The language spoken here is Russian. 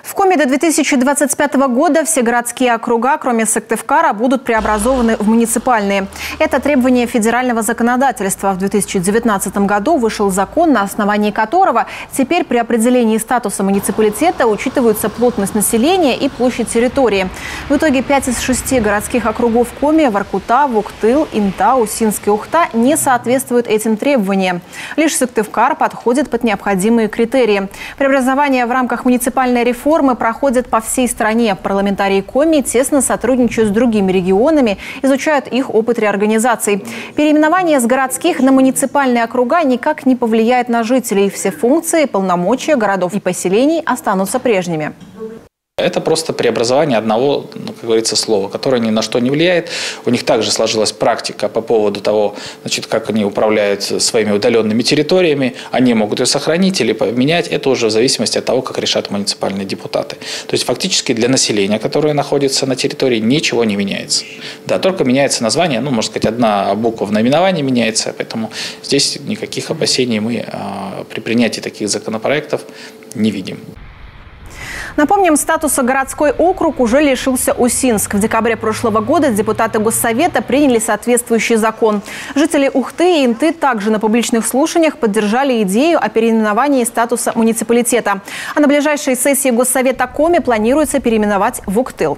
В Коми до 2025 года все городские округа, кроме Сыктывкара, будут преобразованы в муниципальные. Это требование федерального законодательства. В 2019 году вышел закон, на основании которого теперь при определении статуса муниципалитета учитываются плотность населения и площадь территории. В итоге 5 из 6 городских округов Коми, Воркута, Вуктыл, Инта, Усинск и Ухта не соответствуют этим требованиям. Лишь Сыктывкар подходит под необходимые критерии. Преобразование в рамках муниципальной реформы проходят по всей стране. Парламентарии Коми тесно сотрудничают с другими регионами, изучают их опыт реорганизации. Переименование с городских на муниципальные округа никак не повлияет на жителей. Все функции, полномочия городов и поселений останутся прежними. Это просто преобразование одного, как говорится, слова, которое ни на что не влияет. У них также сложилась практика по поводу того, как они управляют своими удаленными территориями. Они могут ее сохранить или поменять. Это уже в зависимости от того, как решат муниципальные депутаты. То есть фактически для населения, которое находится на территории, ничего не меняется. Да, только меняется название, можно сказать, одна буква в наименовании меняется. Поэтому здесь никаких опасений мы при принятии таких законопроектов не видим. Напомним, статуса городской округ уже лишился Усинск. В декабре прошлого года депутаты Госсовета приняли соответствующий закон. Жители Ухты и Инты также на публичных слушаниях поддержали идею о переименовании статуса муниципалитета. А на ближайшей сессии Госсовета Коми планируется переименовать в Вуктыл.